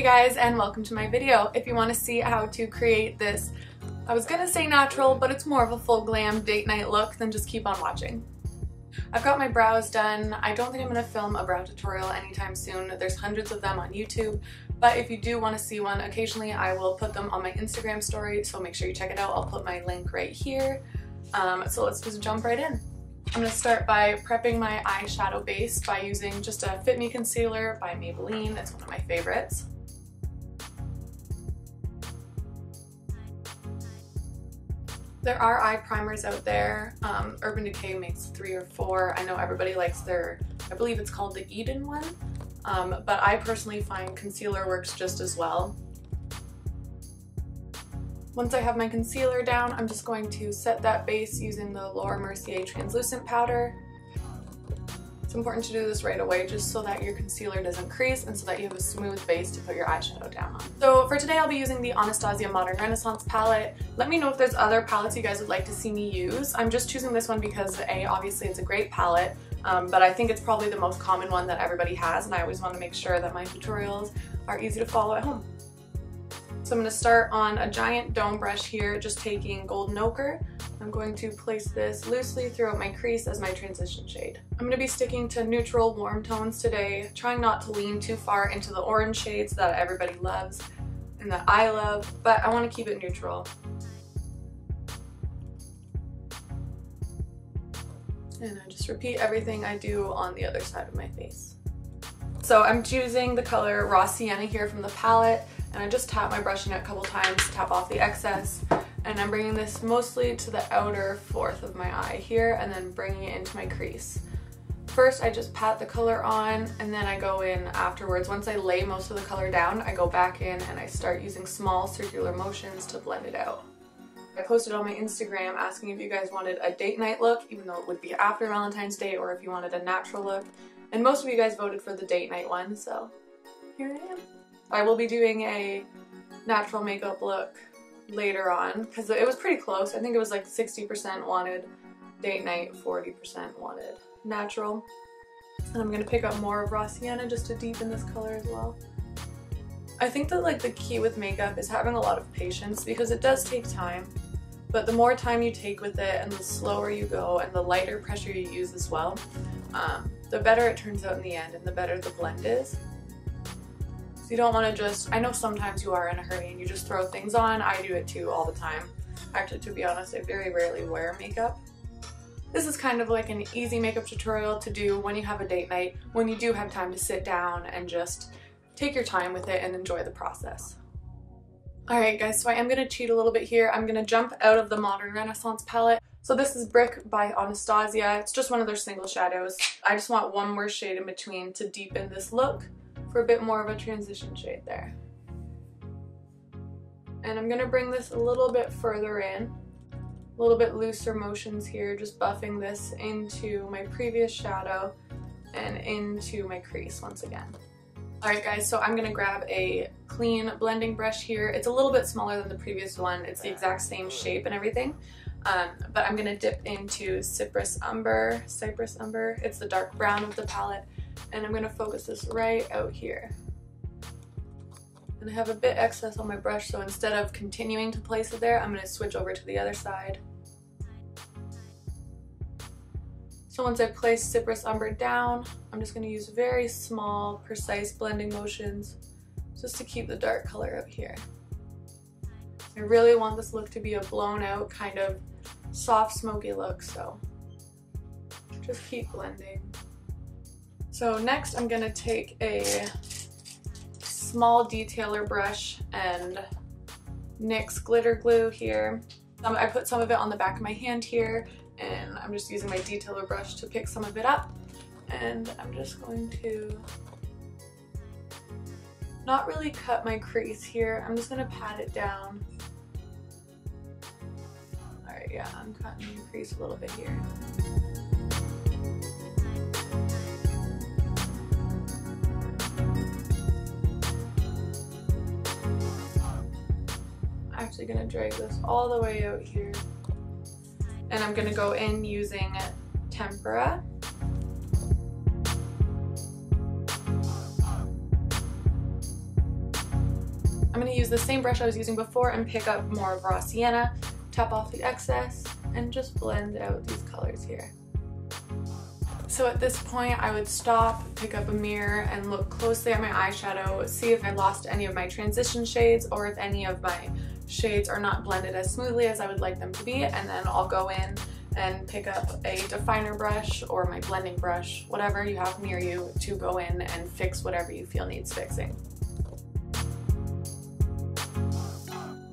Hey guys, and welcome to my video. If you want to see how to create this, I was gonna say natural, but it's more of a full glam date night look, then just keep on watching. I've got my brows done. I don't think I'm gonna film a brow tutorial anytime soon. There's hundreds of them on YouTube, but if you do want to see one, occasionally I will put them on my Instagram story, so make sure you check it out. I'll put my link right here. So let's just jump right in. I'm going to start by prepping my eyeshadow base by using just a Fit Me concealer by Maybelline. It's one of my favorites. There are eye primers out there. Urban Decay makes 3 or 4. I know everybody likes their, I believe it's called the Eden one, but I personally find concealer works just as well. Once I have my concealer down, I'm just going to set that base using the Mercier translucent powder. It's important to do this right away just so that your concealer doesn't crease and so that you have a smooth base to put your eyeshadow down on. So for today I'll be using the Anastasia Modern Renaissance palette. Let me know if there's other palettes you guys would like to see me use. I'm just choosing this one because obviously it's a great palette, but I think it's probably the most common one that everybody has, and I always want to make sure that my tutorials are easy to follow at home. So I'm going to start on a giant dome brush here, just taking Golden Ochre. I'm going to place this loosely throughout my crease as my transition shade. I'm going to be sticking to neutral warm tones today, trying not to lean too far into the orange shades that everybody loves and that I love, but I want to keep it neutral. And I just repeat everything I do on the other side of my face. So I'm choosing the color Raw Sienna here from the palette, and I just tap my brush in it a couple times to tap off the excess, and I'm bringing this mostly to the outer fourth of my eye here and then bringing it into my crease. First I just pat the color on and then I go in afterwards. Once I lay most of the color down, I go back in and I start using small circular motions to blend it out. I posted on my Instagram asking if you guys wanted a date night look, even though it would be after Valentine's Day, or if you wanted a natural look, and most of you guys voted for the date night one, so here I am. I will be doing a natural makeup look later on because it was pretty close. I think it was like 60% wanted date night, 40% wanted natural. And I'm going to pick up more of Raw Sienna just to deepen this color as well. I think that like the key with makeup is having a lot of patience because it does take time, but the more time you take with it and the slower you go and the lighter pressure you use as well, the better it turns out in the end and the better the blend is. You don't want to just, I know sometimes you are in a hurry and you just throw things on. I do it too all the time. Actually, to be honest, I very rarely wear makeup. This is kind of like an easy makeup tutorial to do when you have a date night, when you do have time to sit down and just take your time with it and enjoy the process. Alright guys, so I am going to cheat a little bit here. I'm going to jump out of the Modern Renaissance palette. So this is Brick by Anastasia. It's just one of their single shadows. I just want one more shade in between to deepen this look, for a bit more of a transition shade there. And I'm going to bring this a little bit further in, a little bit looser motions here, just buffing this into my previous shadow and into my crease once again. Alright guys, so I'm going to grab a clean blending brush here. It's a little bit smaller than the previous one. It's the exact same shape and everything. But I'm going to dip into Cypress Umber. It's the dark brown of the palette. And I'm going to focus this right out here. And I have a bit excess on my brush, so instead of continuing to place it there, I'm going to switch over to the other side. So once I place Cypress Umber down, I'm just going to use very small, precise blending motions just to keep the dark color out here. I really want this look to be a blown out, kind of soft, smoky look, so just keep blending. So next I'm going to take a small detailer brush and NYX glitter glue here. I put some of it on the back of my hand here, and I'm just using my detailer brush to pick some of it up. And I'm just going to not really cut my crease here. I'm just going to pat it down. Alright, yeah, I'm cutting the crease a little bit here. Actually going to drag this all the way out here, and I'm going to go in using Tempera. going to use the same brush I was using before and pick up more of raw sienna, tap off the excess, and just blend out these colors here. So at this point I would stop, pick up a mirror, and look closely at my eyeshadow, see if I lost any of my transition shades or if any of my shades are not blended as smoothly as I would like them to be, and then I'll go in and pick up a definer brush or my blending brush, whatever you have near you, to go in and fix whatever you feel needs fixing.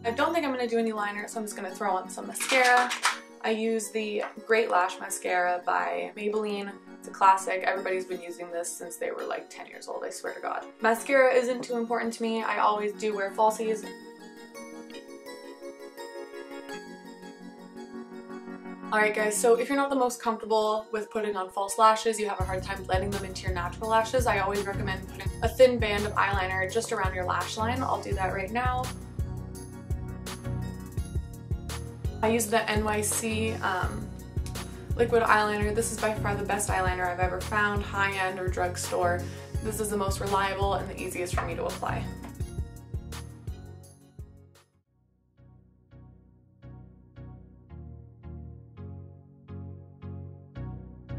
I don't think I'm going to do any liner, so I'm just going to throw on some mascara. I use the Great Lash Mascara by Maybelline. It's a classic. Everybody's been using this since they were like 10 years old, I swear to God. Mascara isn't too important to me. I always do wear falsies. Alright guys, so if you're not the most comfortable with putting on false lashes, you have a hard time blending them into your natural lashes, I always recommend putting a thin band of eyeliner just around your lash line. I'll do that right now. I use the NYC liquid eyeliner. This is by far the best eyeliner I've ever found, high-end or drugstore. This is the most reliable and the easiest for me to apply.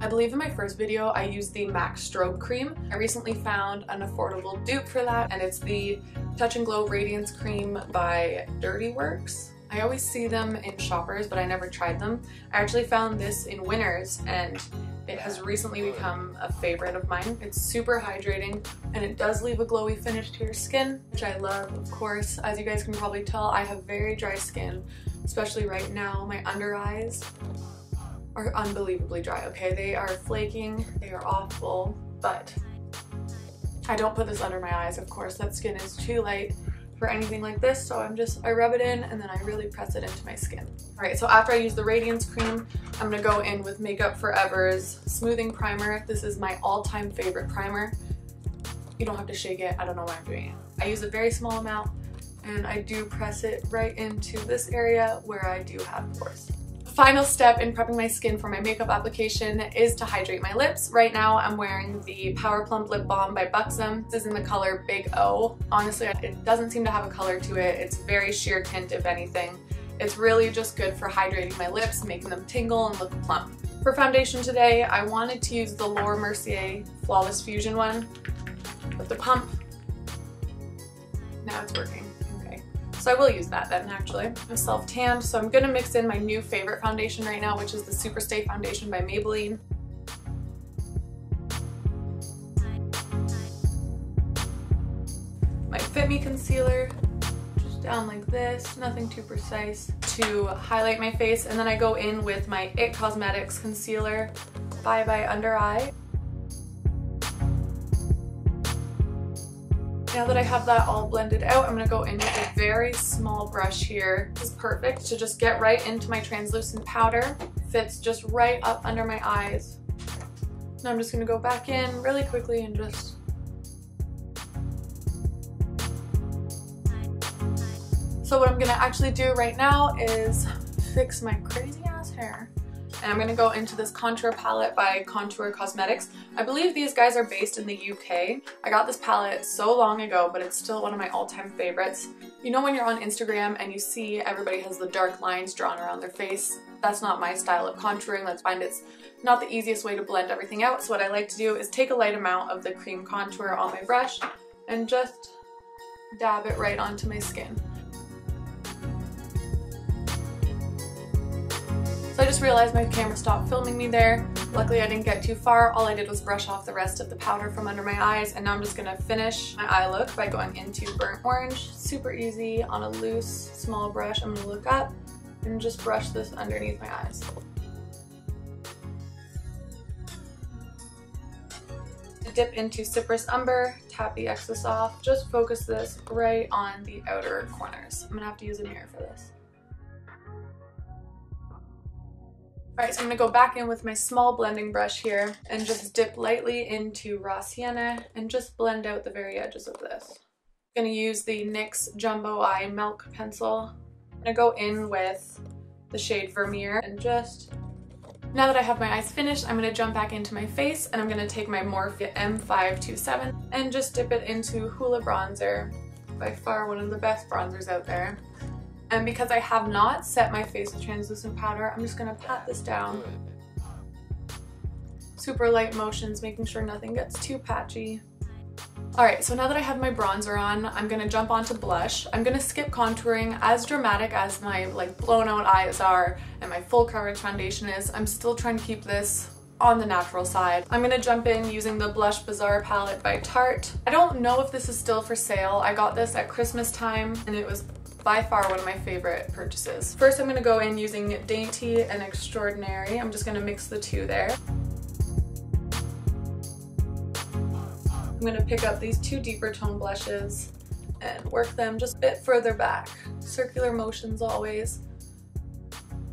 I believe in my first video I used the MAC Strobe Cream. I recently found an affordable dupe for that, and it's the Touch and Glow Radiance Cream by Dirty Works. I always see them in Shoppers, but I never tried them. I actually found this in Winners, and it has recently become a favorite of mine. It's super hydrating, and it does leave a glowy finish to your skin, which I love, of course. As you guys can probably tell, I have very dry skin, especially right now. My under eyes are unbelievably dry, okay? They are flaking, they are awful, but I don't put this under my eyes, of course. That skin is too light for anything like this, so I rub it in and then I really press it into my skin. Alright, so after I use the Radiance Cream, I'm gonna go in with Makeup Forever's Smoothing Primer. This is my all-time favorite primer. You don't have to shake it, I don't know why I'm doing it. I use a very small amount and I do press it right into this area where I do have pores. Final step in prepping my skin for my makeup application is to hydrate my lips. Right now I'm wearing the Plump Lip Balm by Buxom. This is in the color Big O. Honestly, it doesn't seem to have a color to it. It's very sheer tint if anything. It's really just good for hydrating my lips, making them tingle and look plump. For foundation today, I wanted to use the Mercier Flawless Fusion one with the pump. Now it's working. So I will use that then, actually. I'm self-tanned, so I'm gonna mix in my new favorite foundation right now, which is the SuperStay foundation by Maybelline. My Fit Me concealer, just down like this, nothing too precise, to highlight my face, and then I go in with my IT Cosmetics concealer by Under Eye. Now that I have that all blended out, I'm going to go in with a very small brush here. This is perfect to just get right into my translucent powder. Fits just right up under my eyes. Now I'm just going to go back in really quickly and just... So what I'm going to actually do right now is fix my crazy ass hair. And I'm going to go into this contour palette by Contour Cosmetics. I believe these guys are based in the UK. I got this palette so long ago, but it's still one of my all-time favorites. You know when you're on Instagram and you see everybody has the dark lines drawn around their face? That's not my style of contouring. Let's find it's not the easiest way to blend everything out. So what I like to do is take a light amount of the cream contour on my brush and just dab it right onto my skin. So I just realized my camera stopped filming me there. Luckily I didn't get too far. All I did was brush off the rest of the powder from under my eyes, and now I'm just gonna finish my eye look by going into Burnt Orange. Super easy on a loose, small brush. I'm gonna look up and just brush this underneath my eyes. Dip into Cypress Umber, tap the excess off. Just focus this right on the outer corners. I'm gonna have to use a mirror for this. Alright, so I'm going to go back in with my small blending brush here and just dip lightly into raw sienna and just blend out the very edges of this. I'm going to use the NYX Jumbo Eye Milk Pencil. I'm going to go in with the shade Vermeer and just... Now that I have my eyes finished, I'm going to jump back into my face and I'm going to take my Morphe M527 and just dip it into Hoola bronzer by far one of the best bronzers out there. And because I have not set my face with translucent powder, I'm just gonna pat this down. Super light motions, making sure nothing gets too patchy. Alright, so now that I have my bronzer on, I'm gonna jump onto blush. I'm gonna skip contouring. As dramatic as my like blown out eyes are and my full coverage foundation is, I'm still trying to keep this on the natural side. I'm gonna jump in using the Blush Bazaar palette by Tarte. I don't know if this is still for sale. I got this at Christmas time and it was by far one of my favorite purchases. First, I'm gonna go in using Dainty and Extraordinary. I'm just gonna mix the two there. I'm gonna pick up these two deeper tone blushes and work them just a bit further back. Circular motions always.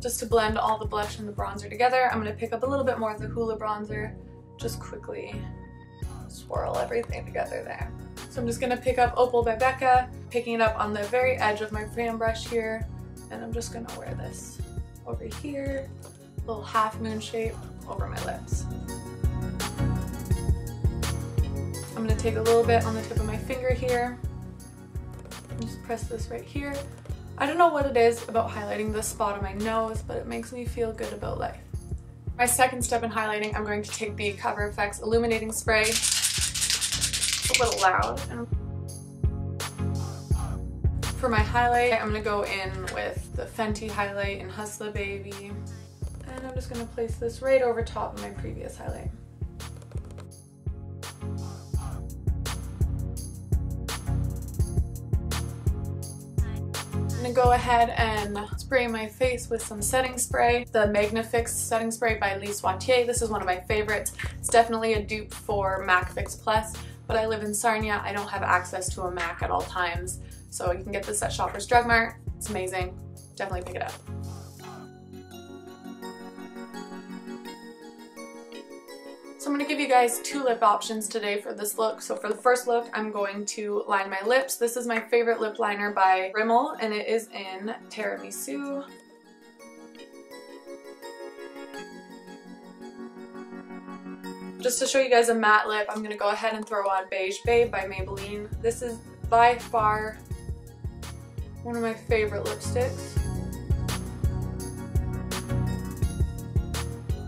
Just to blend all the blush and the bronzer together. I'm gonna pick up a little bit more of the Hoola bronzer, just quickly swirl everything together there. So I'm just gonna pick up Opal by Becca, picking it up on the very edge of my fan brush here, and I'm just gonna wear this over here, little half moon shape over my lips. I'm gonna take a little bit on the tip of my finger here, and just press this right here. I don't know what it is about highlighting this spot on my nose, but it makes me feel good about life. My second step in highlighting, I'm going to take the Cover FX Illuminating Spray. A little loud. For my highlight, I'm gonna go in with the Fenty highlight in Hustla Baby. And I'm just gonna place this right over top of my previous highlight. I'm gonna go ahead and spray my face with some setting spray. The Magnifix setting spray by Lise Wattier. This is one of my favorites. It's definitely a dupe for MAC Fix Plus, but I live in Sarnia. I don't have access to a MAC at all times. So you can get this at Shoppers Drug Mart. It's amazing. Definitely pick it up. So I'm going to give you guys two lip options today for this look. So for the first look, I'm going to line my lips. This is my favorite lip liner by Rimmel, and it is in Tiramisu. Just to show you guys a matte lip, I'm going to go ahead and throw on Beige Babe by Maybelline. This is by far one of my favorite lipsticks.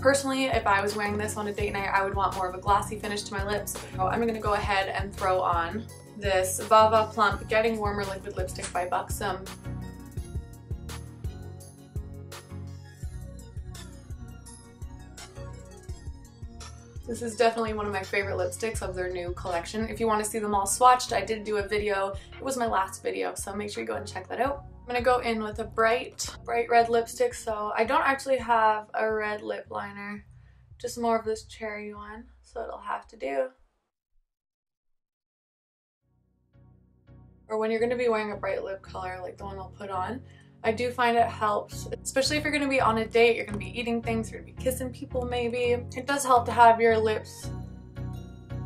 Personally, if I was wearing this on a date night, I would want more of a glossy finish to my lips. So I'm gonna go ahead and throw on this Vava Plump Getting Warmer Liquid Lipstick by Buxom. This is definitely one of my favorite lipsticks of their new collection. If you want to see them all swatched, I did do a video. It was my last video, so make sure you go and check that out. I'm gonna go in with a bright red lipstick. So I don't actually have a red lip liner, just more of this cherry one, so it'll have to do. Or when you're gonna be wearing a bright lip color like the one I'll put on, I do find it helps, especially if you're gonna be on a date, you're gonna be eating things, you're gonna be kissing people maybe. It does help to have your lips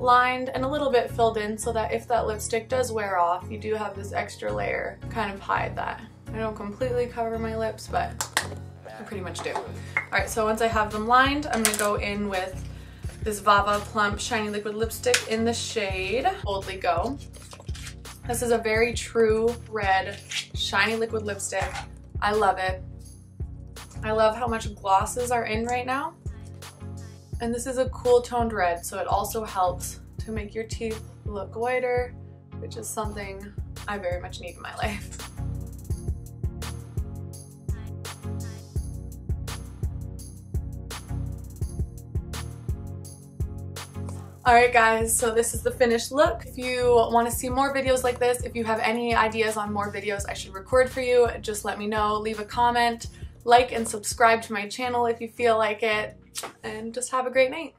lined and a little bit filled in so that if that lipstick does wear off, you do have this extra layer to kind of hide that. I don't completely cover my lips, but I pretty much do. Alright, so once I have them lined, I'm gonna go in with this Vava Plump Shiny Liquid Lipstick in the shade Boldly Go. This is a very true red, shiny liquid lipstick. I love it. I love how much glosses are in right now. And this is a cool toned red, so it also helps to make your teeth look whiter, which is something I very much need in my life. Alright guys, so this is the finished look. If you want to see more videos like this, if you have any ideas on more videos I should record for you, just let me know. Leave a comment, like and subscribe to my channel if you feel like it, and just have a great night.